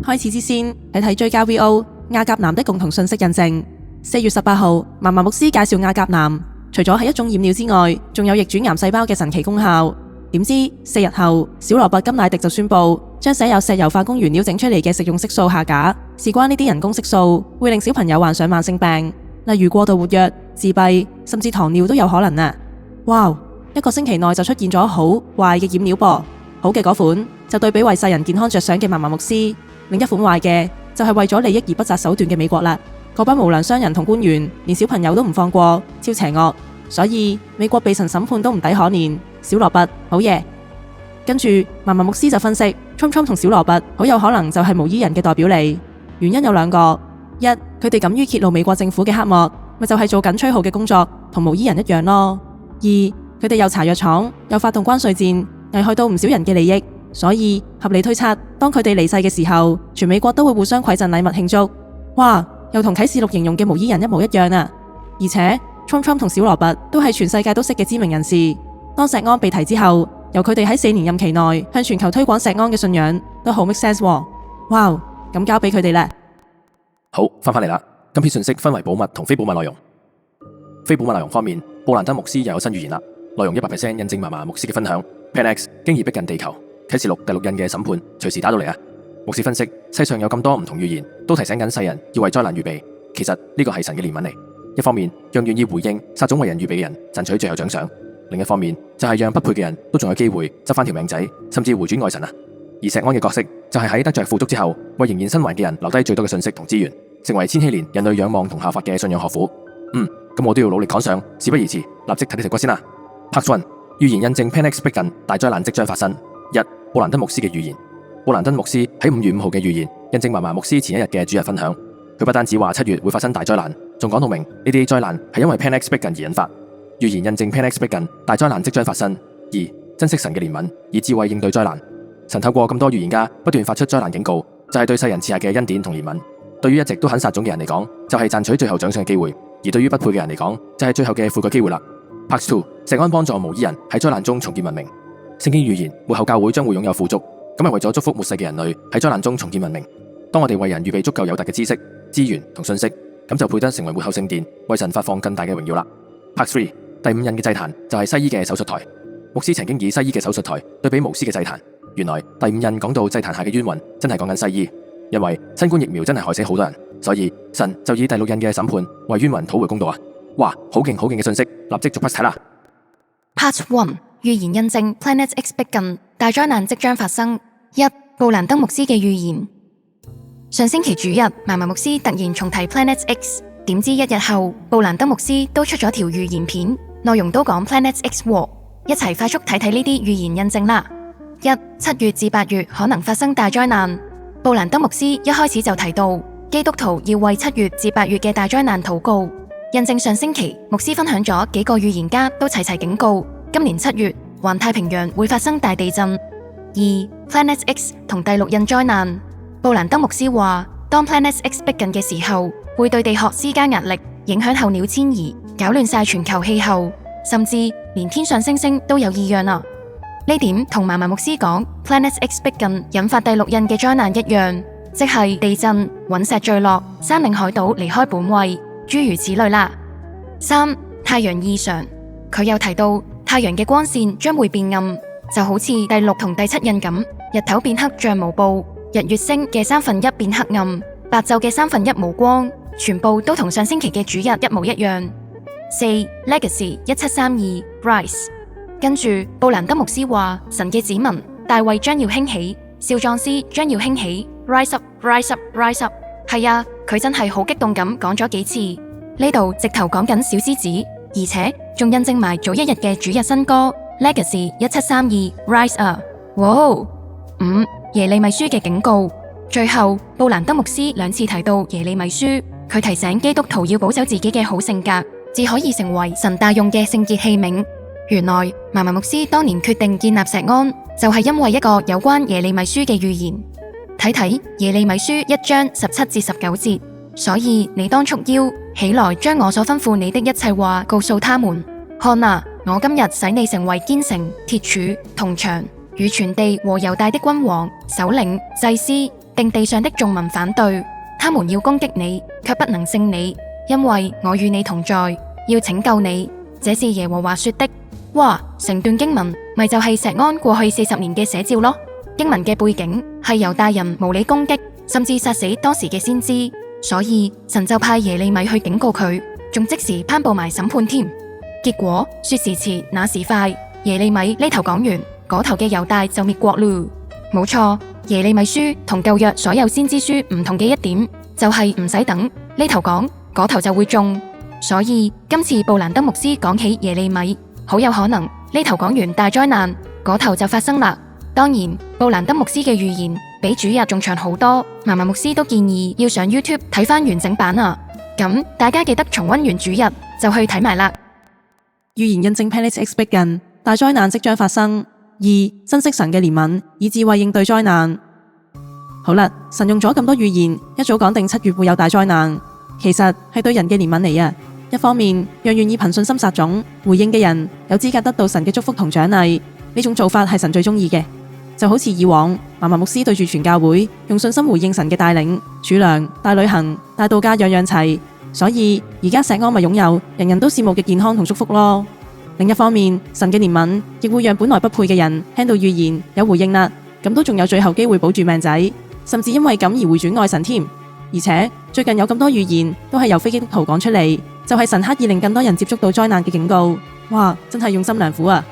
開始之先，睇追加 VO 亞甲藍的共同信息印證。4月18號，嫲嫲牧師介紹亞甲藍，除咗係一種染料之外，仲有逆轉癌細胞嘅神奇功效。點知4日後，小羅伯甘迺迪就宣布將寫有石油化工原料整出嚟嘅食用色素下架，事關呢啲人工色素會令小朋友患上慢性病，例如過度活躍、自閉，甚至糖尿都有可能啊！哇，1個星期內就出現咗好壞嘅染料噃。好嘅嗰款就對比為世人健康着想嘅嫲嫲牧師，另一款壞嘅就係為咗利益而不擇手段嘅美國啦。嗰班無良商人同官員連小朋友都唔放過，超邪惡，所以美國被神審判都唔抵可憐。小羅伯好嘢。跟住嫲嫲牧師就分析，Trump 同小羅伯好有可能就係無依人嘅代表嚟。原因有2個：一，佢哋敢於揭露美國政府嘅黑幕，咪就係做緊吹號嘅工作，同無依人一樣咯。2，佢哋又查藥廠，又發動關稅戰，危害到唔少人嘅利益，所以合理推測，當佢哋離世嘅時候，全美國都會互相饋贈禮物慶祝。哇，又同啟示錄形容嘅無依人一模一樣啊！而且 Trump 同小羅伯都係全世界都識嘅知名人士。當石安被提之後，由佢哋喺4年任期內向全球推廣石安嘅信仰，都好 make sense 喎。哇，咁交俾佢哋啦。好，返嚟啦。今篇信息分為保密同非保密內容。非保密內容方面，布蘭登牧師又有新預言啦，內容100% 印證嫲嫲牧師嘅分享。Plan X 經已逼近地球，啟示錄第6印嘅審判隨時打到嚟啊！牧師分析，世上有咁多唔同預言，都提醒緊世人要為災難預備。其實呢個係神嘅憐憫嚟，一方面讓願意回應撒種為人預備嘅人賺取最後獎賞，另一方面就係讓不配嘅人都仲有機會執翻條命仔，甚至回轉愛神啊！而石安嘅角色就係喺得着富足之後，為仍然生還嘅人留低最多嘅信息同資源，成為千禧年人類仰望同效法嘅信仰學府。咁我都要努力趕上，事不宜遲，立即睇呢條歌先啦。Part 1，預言印證 Plan X 逼近，大災難即將發生。1，布蘭登牧師嘅預言。布蘭登牧師喺5月5號嘅預言，印證嫲嫲牧師前一日嘅主日分享。佢不單止話7月會發生大災難，仲講到明呢啲災難係因為 Plan X 逼近而引發。預言印證 Plan X 逼近，大災難即將發生。2，珍惜神嘅憐憫，以智慧應對災難。神透過咁多預言家不斷發出災難警告，就係對世人賜下嘅恩典同憐憫。對於一直都肯撒種嘅人嚟講，就係賺取最後獎賞嘅機會；而對於不配嘅人嚟講，就係最後嘅悔改機會啦。Part 2，石安幫助無依人喺災難中重建文明。聖經預言末後教會將會擁有富足，咁係為咗祝福末世嘅人類喺災難中重建文明。當我哋為人預備足夠有達嘅知識、資源同信息，咁就配得成為末後聖殿，為神發放更大嘅榮耀啦。Part 3，第5印嘅祭壇就係西醫嘅手術台。牧師曾經以西醫嘅手術台對比無私嘅祭壇，原來第5印講到祭壇下嘅冤魂，真係講緊西醫。因為新冠疫苗真係害死好多人，所以神就以第6印嘅審判為冤魂討回公道啊！哇，好勁嘅信息，立即逐 part 睇啦。Part 1，預言印證 Planet X 逼近，大災難即將發生。1，布蘭登牧師嘅預言。上星期主日，嫲嫲牧師突然重提 Planet X， 點知1日後，布蘭登牧師都出咗條預言片，內容都講 Planet X 禍。一齊快速睇睇呢啲預言印證啦。1，7月至8月可能發生大災難。布蘭登牧師一開始就提到，基督徒要為7月至8月嘅大災難禱告，印證上星期牧師分享咗幾個預言家都齊齊警告，今年7月環太平洋會發生大地震。2， Planet X 同第6印災難。布蘭登牧師話，當 Planet X 逼近嘅時候，會對地殼施加壓力，影響候鳥遷移，搞亂晒全球氣候，甚至連天上星星都有異樣啊！呢點同嫲嫲牧師講 Planet X 逼近引發第6印嘅災難一樣，即係地震、隕石墜落、山嶺海島離開本位，諸如此類啦。3，太陽異常。佢又提到太陽嘅光線將會變暗，就好似第6同第7印咁，日頭變黑像毛布，日月星嘅1/3變黑暗，白晝嘅1/3無光，全部都同上星期嘅主日一模一樣。4， Legacy 1732 Rise。跟住布蘭登牧師話，神嘅子民大衛將要興起，少壯獅將要興起 ，Rise up, Rise up, Rise up。係啊，佢真係好激動咁講咗幾次。呢度直頭講緊小獅子，而且仲印證埋早一日嘅主日新歌 Legacy 1732 Rise up。哇！5，耶利米書嘅警告。最後布蘭登牧師2次提到耶利米書，佢提醒基督徒要保守自己嘅好性格，至可以成為神大用嘅聖潔器皿。原來嫲嫲牧師當年決定建立石安，就係因為一個有關耶利米書嘅預言。睇睇耶利米書1章17至19節，所以你當束腰起來，將我所吩咐你的一切話告訴他們。看啊，我今日使你成為堅城、鐵柱、銅牆，與全地和猶大的君王、首領、祭司、定地上的眾民反對，他們要攻擊你，卻不能勝你，因為我與你同在，要拯救你。這是耶和華說的。哇，成段經文咪就係錫安過去40年嘅寫照咯。經文嘅背景係猶大人無理攻擊，甚至殺死當時嘅先知，所以神就派耶利米去警告佢，仲即時頒布埋審判添。結果說時遲那時快，耶利米呢頭講完，嗰頭嘅猶大就滅國嚕。冇錯，耶利米書同舊約所有先知書唔同嘅一點，就係唔使等，呢頭講，嗰頭就會中。所以今次布蘭德牧師講起耶利米，好有可能呢頭講完大災難，嗰頭就發生啦。當然，布蘭德牧師嘅預言比主日仲長好多，麻麻牧師都建議要上 YouTube 睇返完整版啊。咁大家記得重溫完主日就去睇埋啦。預言印證 Planet X 逼近，大災難即將發生。2. 珍惜神嘅憐憫，以智慧應對災難。好啦，神用咗咁多預言，一早講定7月會有大災難，其實係對人嘅憐憫嚟啊。一方面，讓願意憑信心撒種回應嘅人有資格得到神嘅祝福同獎勵，呢種做法係神最中意嘅。就好似以往麻麻牧師對住全教會用信心回應神嘅帶領，儲糧、帶旅行、帶度假樣樣齊，所以而家錫安咪擁有人人都羨慕嘅健康同祝福咯。另一方面，神嘅憐憫亦會讓本來不配嘅人聽到預言有回應啦，咁都仲有最後機會保住命仔，甚至因為咁而回轉愛神添。而且最近有咁多預言都係由非基督徒講出嚟，就係神刻意令更多人接觸到災難嘅警告。哇，真係用心良苦啊！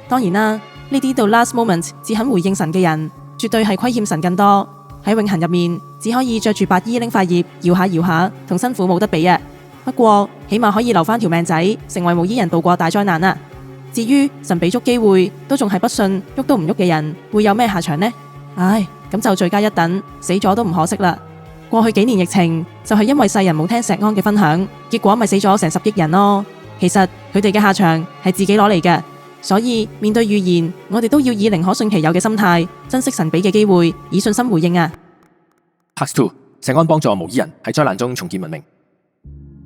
當然啦，呢啲到 last moment 只肯回應神嘅人，絕對係虧欠神更多。喺永恆入面，只可以着住白衣拎塊葉搖下搖下，同辛苦冇得比啊！不過起碼可以留返條命仔，成為無依人度過大災難啊！至於神俾足機會都仲係不信喐都唔喐嘅人，會有咩下場呢？唉，咁就罪加一等，死咗都唔可惜啦。過去幾年疫情就係因為世人冇聽錫安嘅分享，結果咪死咗成10億人咯。其實佢哋嘅下場係自己攞嚟嘅，所以面對預言，我哋都要以寧可信其有嘅心態，珍惜神俾嘅機會，以信心回應啊。Part 2，錫安幫助無依人喺災難中重建文明。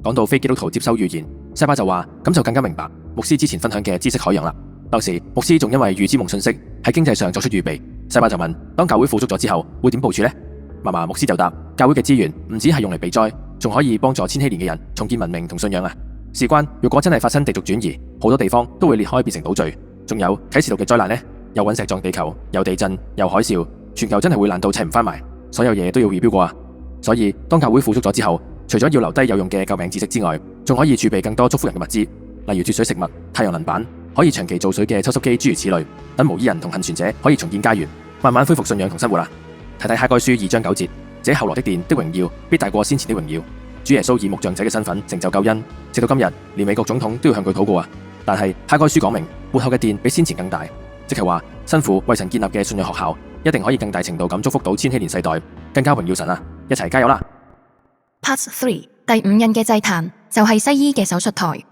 講到非基督徒接收預言，西巴就話咁就更加明白牧師之前分享嘅知識海洋啦。當時牧師仲因為預知夢信息喺經濟上作出預備。西巴就問：當教會富足咗之後，會點部署呢？麻麻牧師就答：教會嘅資源唔止係用嚟避災，仲可以幫助千禧年嘅人重建文明同信仰啊！事關如果真係發生地軸轉移，好多地方都會裂開變成島嶼。仲有啟示錄嘅災難呢？又隕石撞地球，又地震，又海嘯，全球真係會爛到砌唔翻埋，所有嘢都要預標過啊！所以當教會富足咗之後，除咗要留低有用嘅救命知識之外，仲可以儲備更多祝福人嘅物資，例如脫水食物、太陽能板、可以長期造水嘅抽濕機，諸如此類，等無依人同幸存者可以重建家園，慢慢恢復信仰同生活啦。睇睇哈該書2章9節，這後來的殿的榮耀必大過先前的榮耀。主耶穌以木匠者嘅身份成就救恩，直到今日，連美國總統都要向佢禱告啊！但係哈該書講明，末後嘅殿比先前更大，即係話辛苦為神建立嘅信仰學校，一定可以更大程度咁祝福到千禧年世代，更加榮耀神啊！一齊加油啦！ Part 3， 第5印嘅祭壇就係西醫嘅手術台。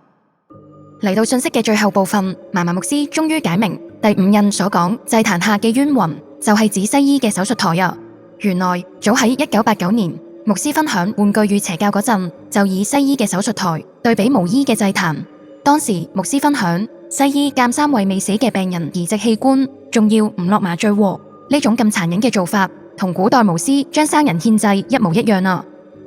嚟到信息嘅最後部分，麻麻牧師終於解明第5印所講祭壇下嘅冤魂就係指西醫嘅手術台啊！原來早喺1989年，牧師分享玩具與邪教嗰陣，就以西醫嘅手術台對比無醫嘅祭壇。當時牧師分享，西醫監3位未死嘅病人移植器官，仲要唔落麻醉喎，呢種咁殘忍嘅做法，同古代巫師將生人獻祭一模一樣啊！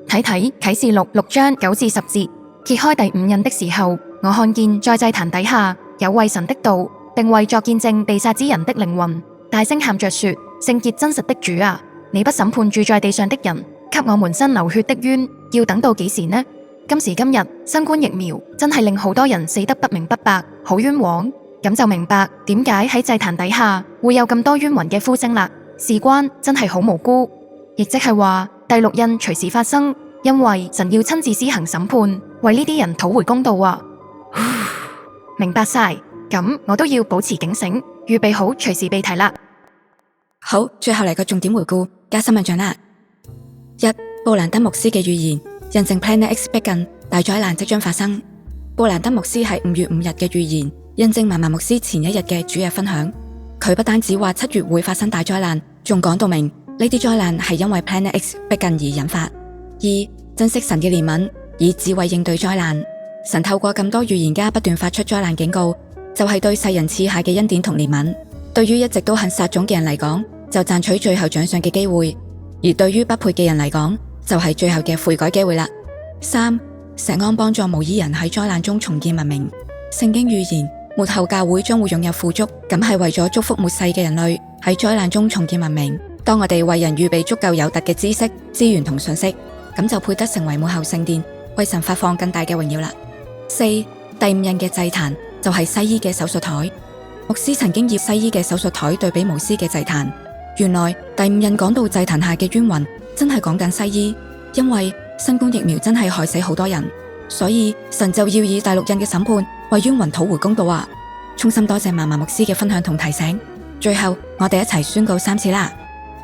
睇睇啟示錄6章9至10節，揭開第5印的時候，我看見在祭壇底下有為神的道，並為作見證被殺之人的靈魂，大聲喊着說：聖潔真實的主啊，你不審判住在地上的人，給我們伸流血的冤，要等到幾時呢？今時今日，新冠疫苗真係令好多人死得不明不白，好冤枉。咁就明白點解喺祭壇底下會有咁多冤魂嘅呼聲啦。事關真係好無辜，亦即係話第6印隨時發生，因為神要親自施行審判，為呢啲人討回公道啊！明白晒，咁我都要保持警醒，預備好隨時被提啦。好，最後嚟個重點回顧加新聞獎啦。1. 布蘭德牧師嘅預言印證 Planet X 逼近，大災難即將發生。布蘭德牧師喺5月5日嘅預言印證麻麻牧師前一日嘅主日分享。佢不單止話7月會發生大災難，仲講到明呢啲災難係因為 Planet X 逼近而引發。2. 珍惜神嘅憐憫，以智慧應對災難。神透過咁多預言家不斷發出災難警告，就係對世人賜下嘅恩典同憐憫。對於一直都肯撒種嘅人嚟講，就賺取最後獎賞嘅機會。而對於不配嘅人嚟講，就係最後嘅悔改機會啦。3. 石安幫助無依人喺災難中重建文明。聖經預言末後教會將會擁有富足，咁係為咗祝福末世嘅人類喺災難中重建文明。當我哋為人預備足夠有特嘅知識、資源同信息，咁就配得成為末後聖殿，為神發放更大嘅榮耀啦。4. 第5印嘅祭壇就係西醫嘅手術台。牧師曾經以西醫嘅手術台對比巫師嘅祭壇。原來第5印講到祭壇下嘅冤魂，真係講緊西醫，因為新冠疫苗真係害死好多人，所以神就要以第6印嘅審判為冤魂討回公道啊！衷心多謝嫲嫲牧師嘅分享同提醒。最後我哋一齊宣告3次啦！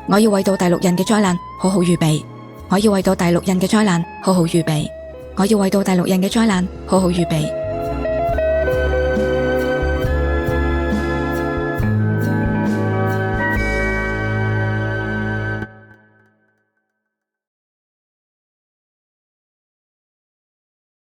我要為到第6印嘅災難好好預備，我要為到第6印嘅災難好好預備，我要為到第6印嘅災難好好預備。